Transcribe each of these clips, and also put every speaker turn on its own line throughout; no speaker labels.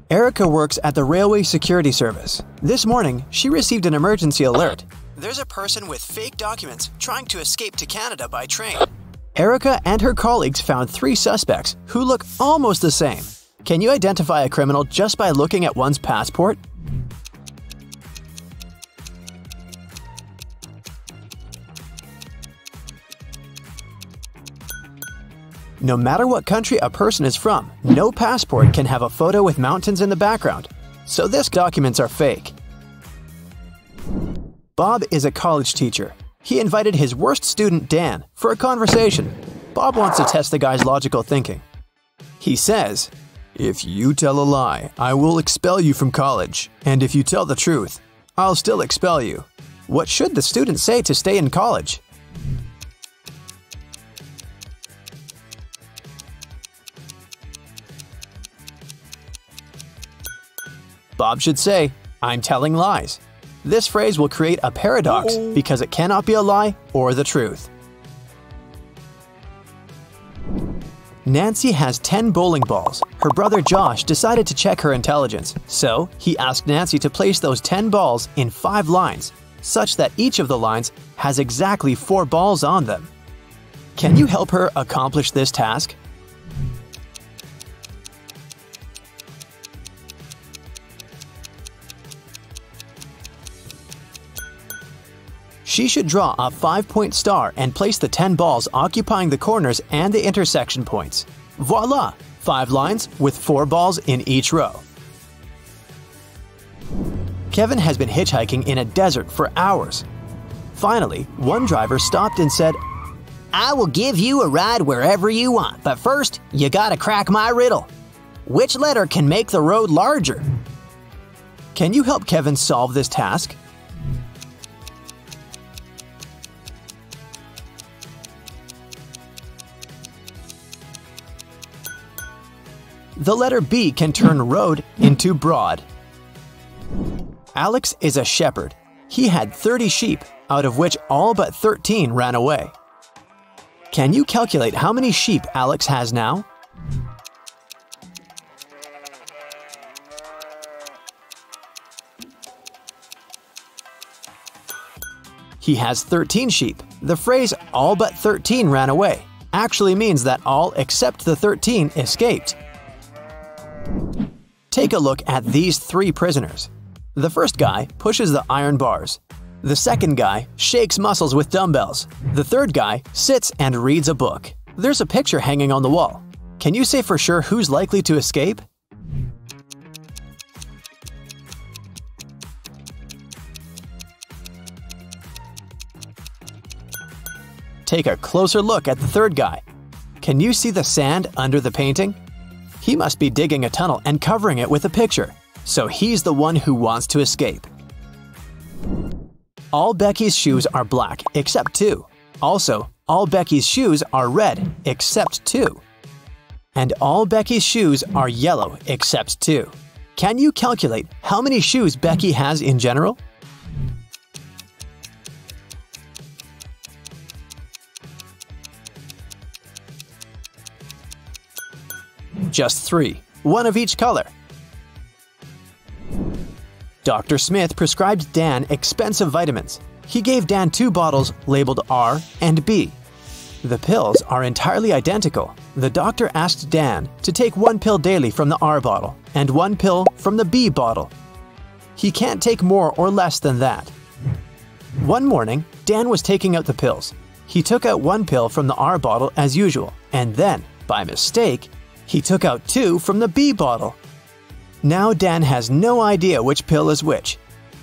Erica works at the Railway Security Service. This morning, she received an emergency alert. There's a person with fake documents trying to escape to Canada by train. Erica and her colleagues found 3 suspects who look almost the same. Can you identify a criminal just by looking at one's passport? No matter what country a person is from, no passport can have a photo with mountains in the background, so these documents are fake. Bob is a college teacher. He invited his worst student, Dan, for a conversation. Bob wants to test the guy's logical thinking. He says, "If you tell a lie, I will expel you from college, and if you tell the truth, I'll still expel you." What should the student say to stay in college? Bob should say, "I'm telling lies." This phrase will create a paradox because it cannot be a lie or the truth. Nancy has 10 bowling balls. Her brother Josh decided to check her intelligence, so he asked Nancy to place those 10 balls in 5 lines, such that each of the lines has exactly 4 balls on them. Can you help her accomplish this task? She should draw a 5-point star and place the 10 balls occupying the corners and the intersection points. Voila! 5 lines with 4 balls in each row. Kevin has been hitchhiking in a desert for hours. Finally, one driver stopped and said, "I will give you a ride wherever you want, but first, you gotta crack my riddle. Which letter can make the road larger?" Can you help Kevin solve this task? The letter B can turn road into broad. Alex is a shepherd. He had 30 sheep, out of which all but 13 ran away. Can you calculate how many sheep Alex has now? He has 13 sheep. The phrase "all but 13 ran away" actually means that all except the 13 escaped. Take a look at these 3 prisoners. The first guy pushes the iron bars. The second guy shakes muscles with dumbbells. The third guy sits and reads a book. There's a picture hanging on the wall. Can you say for sure who's likely to escape? Take a closer look at the third guy. Can you see the sand under the painting? He must be digging a tunnel and covering it with a picture, so he's the one who wants to escape. All Becky's shoes are black except 2. Also, all Becky's shoes are red except 2. And all Becky's shoes are yellow except 2. Can you calculate how many shoes Becky has in general? Just 3, one of each color. Dr. Smith prescribed Dan expensive vitamins. He gave Dan 2 bottles labeled R and B. The pills are entirely identical. The doctor asked Dan to take 1 pill daily from the R bottle and 1 pill from the B bottle. He can't take more or less than that. One morning, Dan was taking out the pills. He took out 1 pill from the R bottle as usual, and then, by mistake, he took out 2 from the B bottle. Now Dan has no idea which pill is which.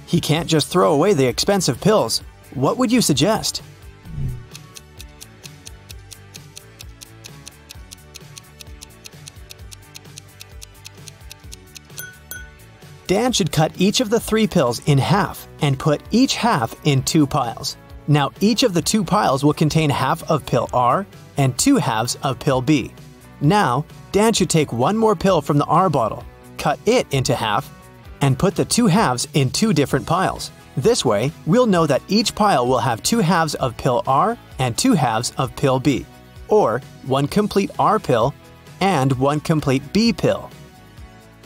He can't just throw away the expensive pills. What would you suggest? Dan should cut each of the 3 pills in half and put each half in 2 piles. Now each of the 2 piles will contain half of pill R and 2 halves of pill B. Now, Dan should take 1 more pill from the R bottle, cut it into half, and put the 2 halves in 2 different piles. This way, we'll know that each pile will have 2 halves of pill R and 2 halves of pill B, or 1 complete R pill and 1 complete B pill.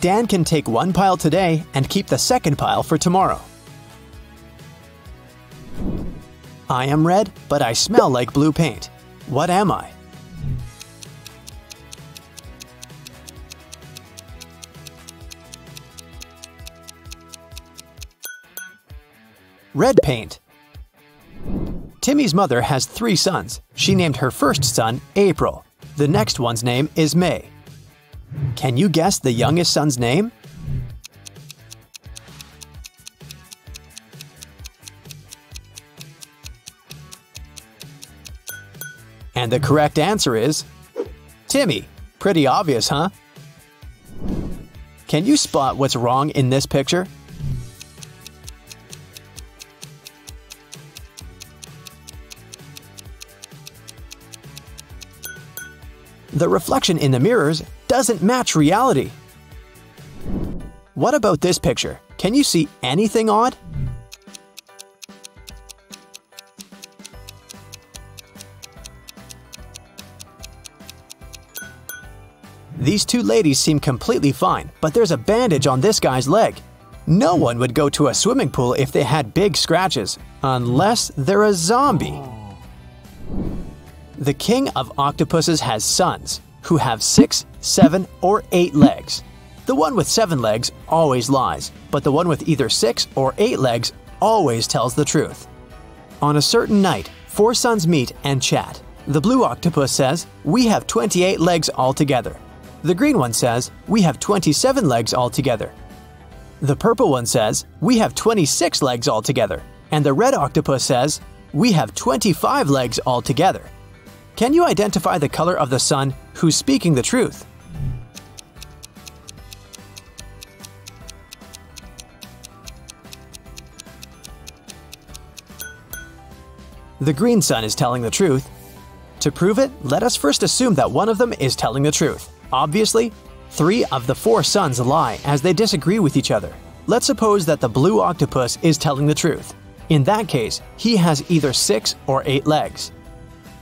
Dan can take one pile today and keep the second pile for tomorrow. I am red, but I smell like blue paint. What am I? Red paint. Timmy's mother has 3 sons. She named her first son April. The next one's name is May. Can you guess the youngest son's name? And the correct answer is Timmy. Pretty obvious, huh? Can you spot what's wrong in this picture? The reflection in the mirrors doesn't match reality. What about this picture? Can you see anything odd? These 2 ladies seem completely fine, but there's a bandage on this guy's leg. No one would go to a swimming pool if they had big scratches, unless they're a zombie. The king of octopuses has sons who have 6, 7, or 8 legs. The one with 7 legs always lies, but the one with either 6 or 8 legs always tells the truth. On a certain night, 4 sons meet and chat. The blue octopus says, "We have 28 legs altogether." The green one says, "We have 27 legs altogether." The purple one says, "We have 26 legs altogether." And the red octopus says, "We have 25 legs altogether." Can you identify the color of the sun who's speaking the truth? The green sun is telling the truth. To prove it, let us first assume that one of them is telling the truth. Obviously, 3 of the 4 sons lie as they disagree with each other. Let's suppose that the blue octopus is telling the truth. In that case, he has either 6 or 8 legs.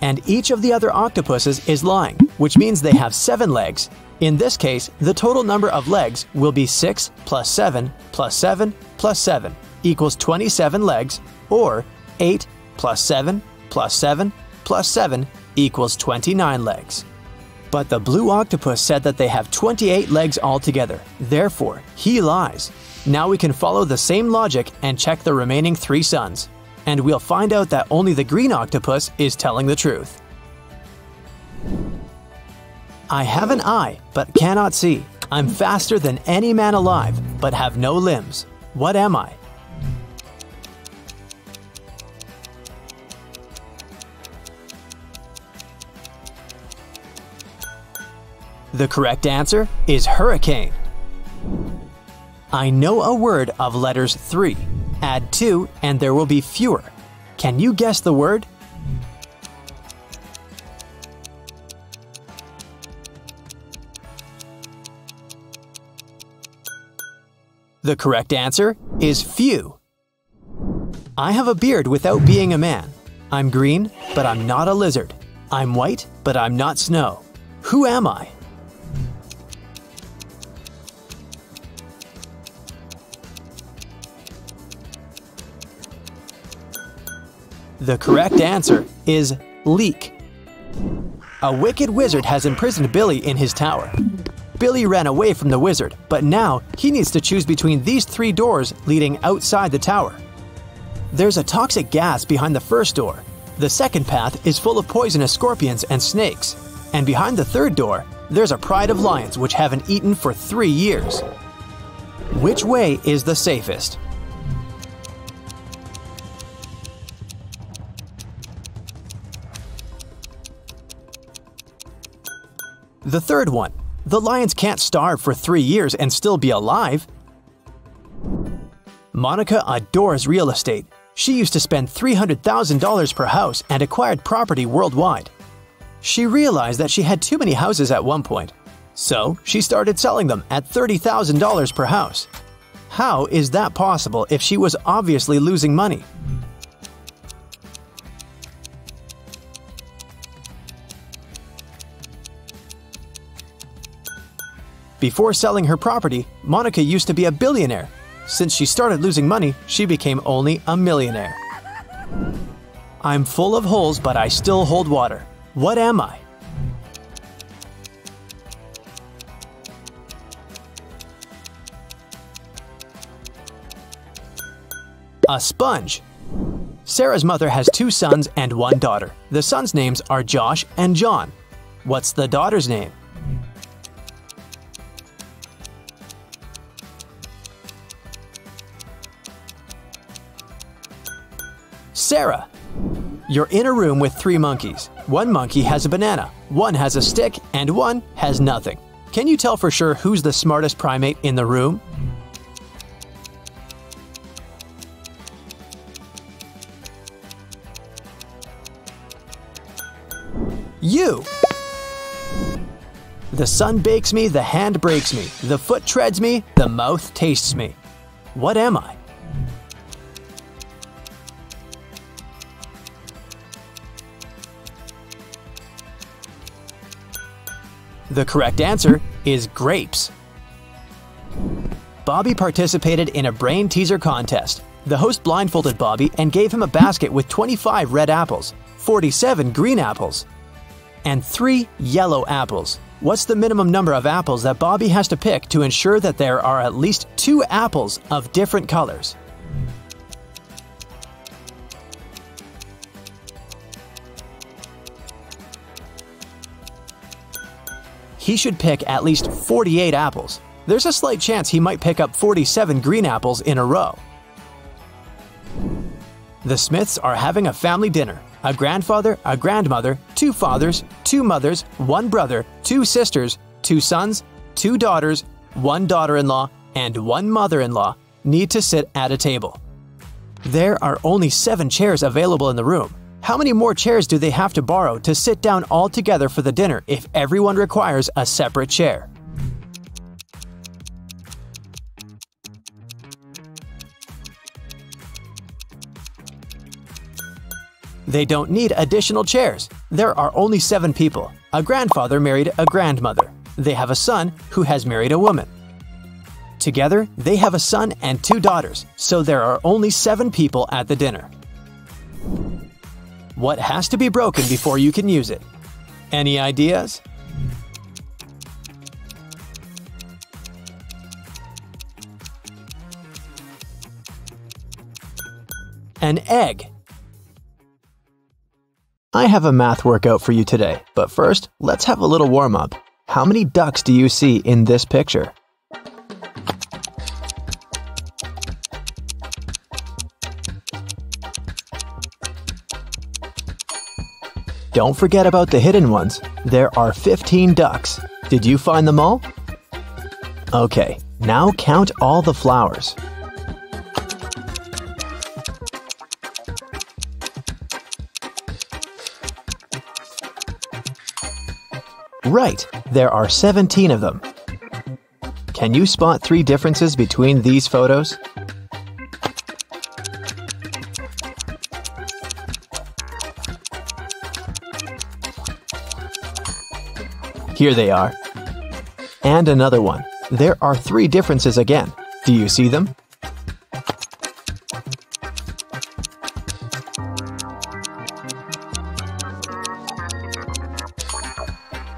And each of the other octopuses is lying, which means they have 7 legs. In this case, the total number of legs will be 6 plus 7 plus 7 plus 7 equals 27 legs, or 8 plus 7 plus 7 plus 7 equals 29 legs. But the blue octopus said that they have 28 legs altogether, therefore he lies. Now we can follow the same logic and check the remaining 3 sons. And we'll find out that only the green octopus is telling the truth. I have an eye, but cannot see. I'm faster than any man alive, but have no limbs. What am I? The correct answer is hurricane. I know a word of letters 3. Add 2 and there will be fewer. Can you guess the word? The correct answer is few. I have a beard without being a man. I'm green, but I'm not a lizard. I'm white, but I'm not snow. Who am I? The correct answer is leek. A wicked wizard has imprisoned Billy in his tower. Billy ran away from the wizard, but now he needs to choose between these 3 doors leading outside the tower. There's a toxic gas behind the first door. The second path is full of poisonous scorpions and snakes. And behind the third door, there's a pride of lions which haven't eaten for 3 years. Which way is the safest? The third one. The lions can't starve for 3 years and still be alive. Monica adores real estate. She used to spend $300,000 per house and acquired property worldwide. She realized that she had too many houses at one point, so she started selling them at $30,000 per house. How is that possible if she was obviously losing money? Before selling her property, Monica used to be a billionaire. Since she started losing money, she became only a millionaire. I'm full of holes, but I still hold water. What am I? A sponge. Sarah's mother has 2 sons and 1 daughter. The sons' names are Josh and John. What's the daughter's name? Sarah. You're in a room with 3 monkeys. 1 monkey has a banana, 1 has a stick, and 1 has nothing. Can you tell for sure who's the smartest primate in the room? You! The sun bakes me, the hand breaks me, the foot treads me, the mouth tastes me. What am I? The correct answer is grapes. Bobby participated in a brain teaser contest. The host blindfolded Bobby and gave him a basket with 25 red apples, 47 green apples, and 3 yellow apples. What's the minimum number of apples that Bobby has to pick to ensure that there are at least 2 apples of different colors? He should pick at least 48 apples. There's a slight chance he might pick up 47 green apples in a row. The Smiths are having a family dinner. A grandfather, a grandmother, 2 fathers, 2 mothers, 1 brother, 2 sisters, 2 sons, 2 daughters, 1 daughter-in-law, and 1 mother-in-law need to sit at a table. There are only 7 chairs available in the room. How many more chairs do they have to borrow to sit down all together for the dinner if everyone requires a separate chair? They don't need additional chairs. There are only 7 people. A grandfather married a grandmother. They have a son who has married a woman. Together, they have a son and 2 daughters, so there are only 7 people at the dinner. What has to be broken before you can use it? Any ideas? An egg. I have a math workout for you today, but first, let's have a little warm-up. How many ducks do you see in this picture? Don't forget about the hidden ones. There are 15 ducks. Did you find them all? Okay, now count all the flowers. Right, there are 17 of them. Can you spot 3 differences between these photos? Here they are. And another one. There are 3 differences again. Do you see them?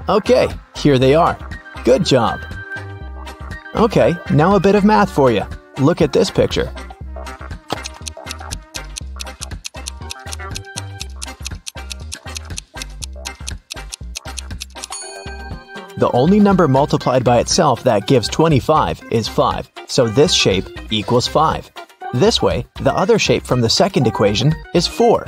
Okay, here they are. Good job. Okay, now a bit of math for you. Look at this picture. The only number multiplied by itself that gives 25 is 5, so this shape equals 5. This way, the other shape from the second equation is 4.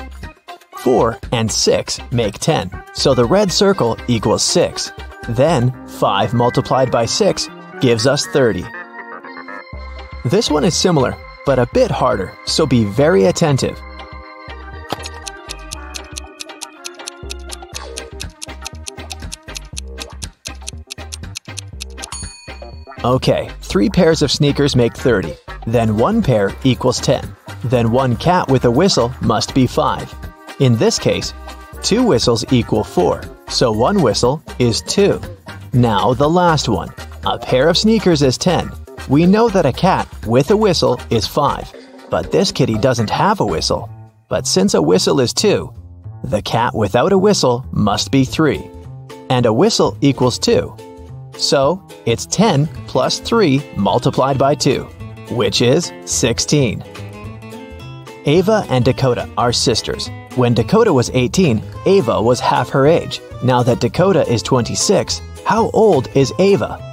4 and 6 make 10, so the red circle equals 6. Then, 5 multiplied by 6 gives us 30. This one is similar, but a bit harder, so be very attentive. Okay, 3 pairs of sneakers make 30. Then 1 pair equals 10. Then 1 cat with a whistle must be 5. In this case, 2 whistles equal 4, so 1 whistle is 2. Now the last one. A pair of sneakers is 10. We know that a cat with a whistle is 5. But this kitty doesn't have a whistle. But since a whistle is 2, the cat without a whistle must be 3. And a whistle equals 2. So, it's 10 plus 3 multiplied by 2, which is 16. Ava and Dakota are sisters. When Dakota was 18, Ava was half her age. Now that Dakota is 26, how old is Ava?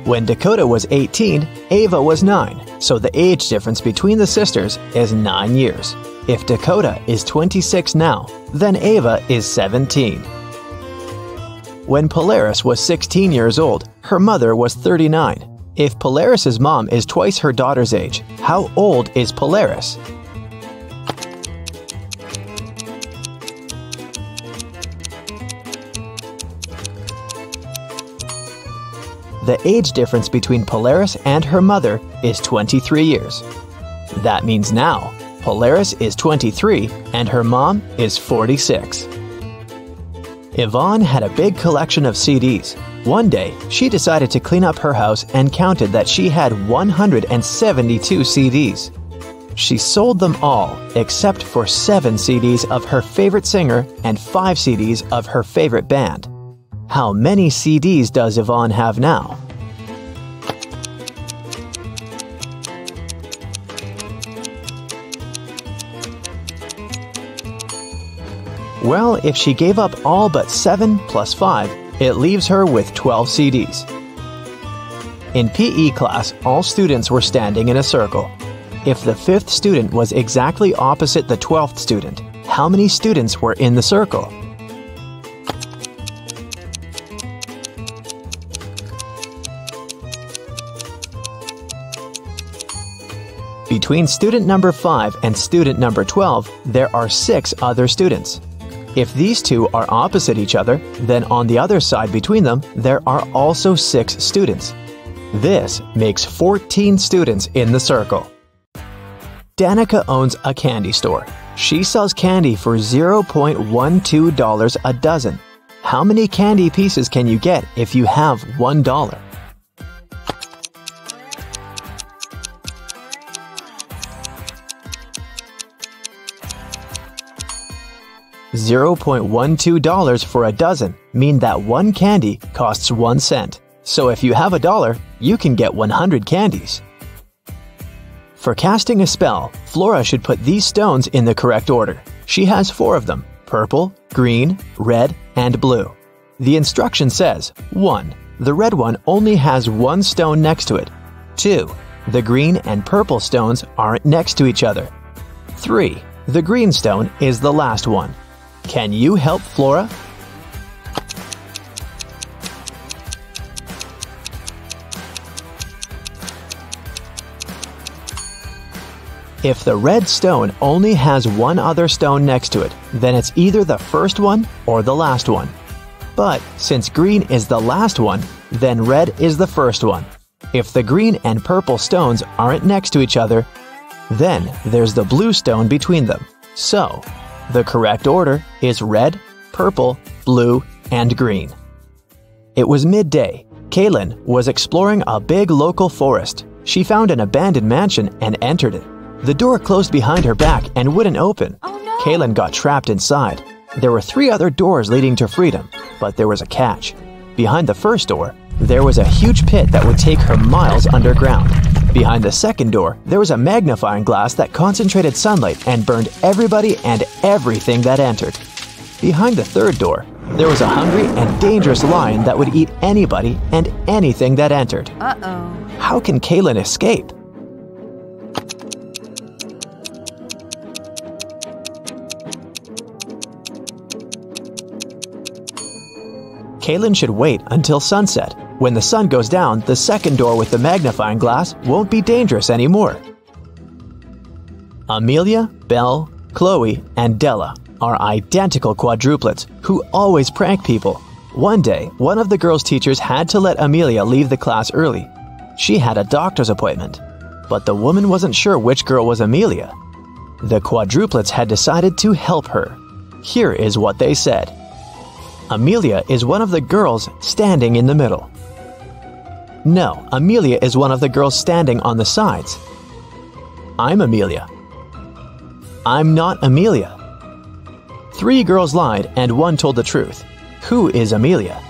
When Dakota was 18, Ava was 9, so the age difference between the sisters is 9 years. If Dakota is 26 now, then Ava is 17. When Polaris was 16 years old, her mother was 39. If Polaris's mom is twice her daughter's age, how old is Polaris? The age difference between Polaris and her mother is 23 years. That means now, Polaris is 23 and her mom is 46. Yvonne had a big collection of CDs. One day, she decided to clean up her house and counted that she had 172 CDs. She sold them all except for 7 CDs of her favorite singer and 5 CDs of her favorite band. How many CDs does Yvonne have now? Well, if she gave up all but 7 plus 5, it leaves her with 12 CDs. In PE class, all students were standing in a circle. If the 5th student was exactly opposite the 12th student, how many students were in the circle? Between student number 5 and student number 12, there are 6 other students. If these two are opposite each other, then on the other side between them, there are also 6 students. This makes 14 students in the circle. Danica owns a candy store. She sells candy for $0.12 a dozen. How many candy pieces can you get if you have $1? $0.12 for a dozen mean that one candy costs 1 cent. So if you have $1, you can get 100 candies. For casting a spell, Flora should put these stones in the correct order. She has 4 of them: purple, green, red, and blue. The instruction says, 1. The red one only has 1 stone next to it. 2. The green and purple stones aren't next to each other. 3. The green stone is the last one. Can you help Flora? If the red stone only has 1 other stone next to it, then it's either the first one or the last one. But since green is the last one, then red is the first one. If the green and purple stones aren't next to each other, then there's the blue stone between them. So, the correct order is red, purple, blue, and green. It was midday. Kaylin was exploring a big local forest. She found an abandoned mansion and entered it. The door closed behind her back and wouldn't open.
Oh no!
Kaylin got trapped inside. There were 3 other doors leading to freedom, but there was a catch. Behind the first door, there was a huge pit that would take her miles underground. Behind the second door, there was a magnifying glass that concentrated sunlight and burned everybody and everything that entered. Behind the third door, there was a hungry and dangerous lion that would eat anybody and anything that entered.
Uh-oh.
How can Kaylin escape? Kaylin should wait until sunset. When the sun goes down, the second door with the magnifying glass won't be dangerous anymore. Amelia, Belle, Chloe, and Della are identical quadruplets who always prank people. One day, one of the girls' teachers had to let Amelia leave the class early. She had a doctor's appointment, but the woman wasn't sure which girl was Amelia. The quadruplets had decided to help her. Here is what they said. Amelia is one of the girls standing in the middle. No, Amelia is one of the girls standing on the sides. I'm Amelia. I'm not Amelia. 3 girls lied and 1 told the truth. Who is Amelia?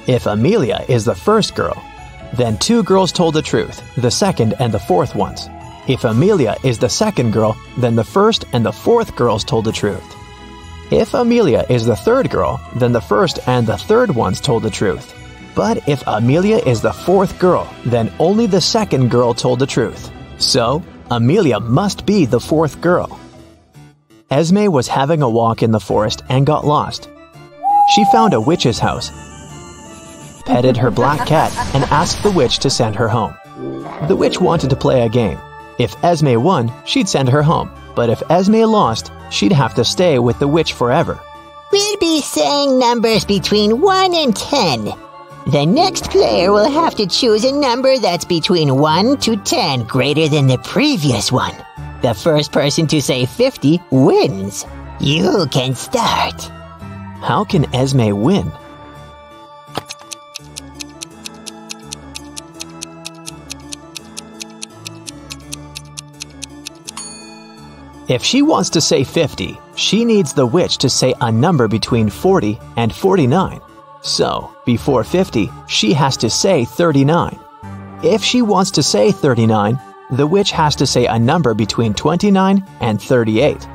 If Amelia is the first girl, then 2 girls told the truth, the second and the fourth ones. If Amelia is the second girl, then the first and the fourth girls told the truth. If Amelia is the third girl, then the first and the third ones told the truth. But if Amelia is the fourth girl, then only the second girl told the truth. So, Amelia must be the fourth girl. Esme was having a walk in the forest and got lost. She found a witch's house, petted her black cat, and asked the witch to send her home. The witch wanted to play a game. If Esme won, she'd send her home. But if Esme lost, she'd have to stay with the witch forever.
We'll be saying numbers between 1 and 10. The next player will have to choose a number that's between 1 to 10, greater than the previous one. The first person to say 50 wins. You can start.
How can Esme win? If she wants to say 50, she needs the witch to say a number between 40 and 49. So, before 50, she has to say 39. If she wants to say 39, the witch has to say a number between 29 and 38.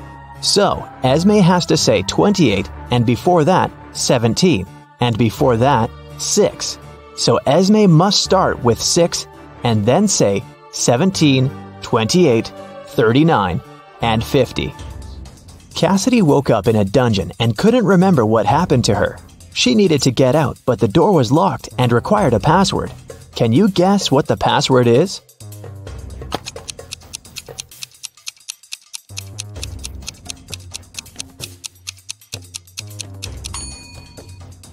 So, Esme has to say 28, and before that, 17, and before that, 6. So Esme must start with 6, and then say 17, 28, 39, and 50. Cassidy woke up in a dungeon and couldn't remember what happened to her. She needed to get out, but the door was locked and required a password. Can you guess what the password is?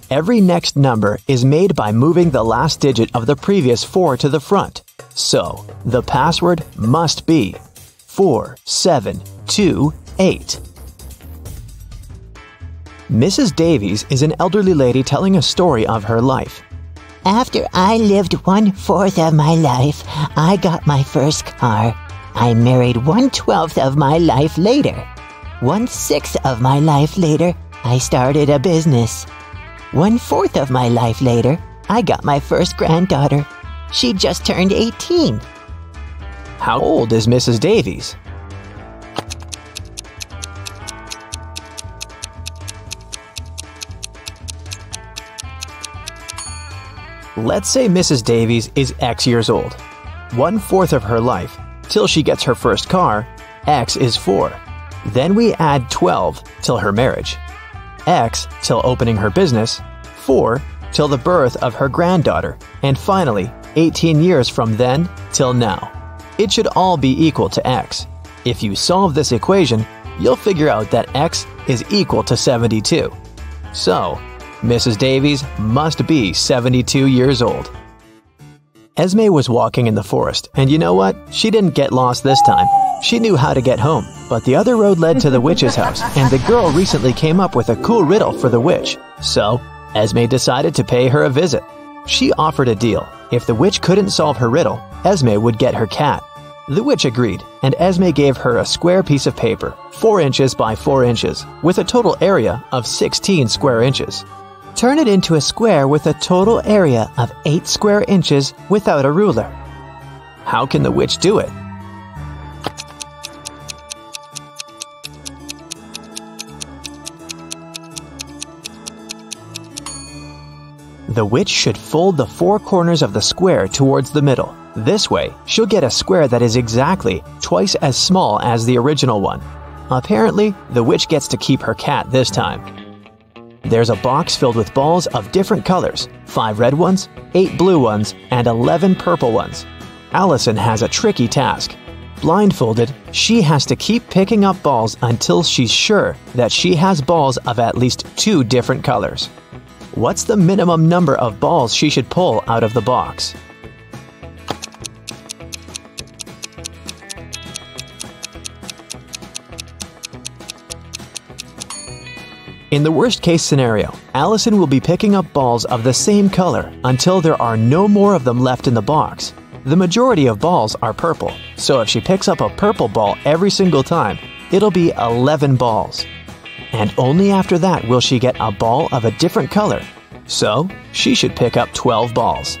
Every next number is made by moving the last digit of the previous 4 to the front. So, the password must be 4728. Mrs. Davies is an elderly lady telling a story of her life.
After I lived 1/4 of my life, I got my first car. I married 1/12 of my life later. 1/6 of my life later, I started a business. 1/4 of my life later, I got my first granddaughter. She just turned 18.
How old is Mrs. Davies? Let's say Mrs. Davies is X years old. 1/4 of her life, till she gets her first car, X is 4. Then we add 12 till her marriage. X till opening her business, 4 till the birth of her granddaughter, and finally 18 years from then till now. It should all be equal to X. If you solve this equation, you'll figure out that X is equal to 72. So, Mrs. Davies must be 72 years old. Esme was walking in the forest, and you know what? She didn't get lost this time. She knew how to get home, but the other road led to the witch's house, and the girl recently came up with a cool riddle for the witch. So, Esme decided to pay her a visit. She offered a deal. If the witch couldn't solve her riddle, Esme would get her cat. The witch agreed, and Esme gave her a square piece of paper, 4 inches by 4 inches, with a total area of 16 square inches. Turn it into a square with a total area of 8 square inches without a ruler. How can the witch do it? The witch should fold the 4 corners of the square towards the middle. This way, she'll get a square that is exactly twice as small as the original one. Apparently, the witch gets to keep her cat this time. There's a box filled with balls of different colors, 5 red ones, 8 blue ones, and 11 purple ones. Allison has a tricky task. Blindfolded, she has to keep picking up balls until she's sure that she has balls of at least 2 different colors. What's the minimum number of balls she should pull out of the box? In the worst-case scenario, Allison will be picking up balls of the same color until there are no more of them left in the box. The majority of balls are purple, so if she picks up a purple ball every single time, it'll be 11 balls. And only after that will she get a ball of a different color. So, she should pick up 12 balls.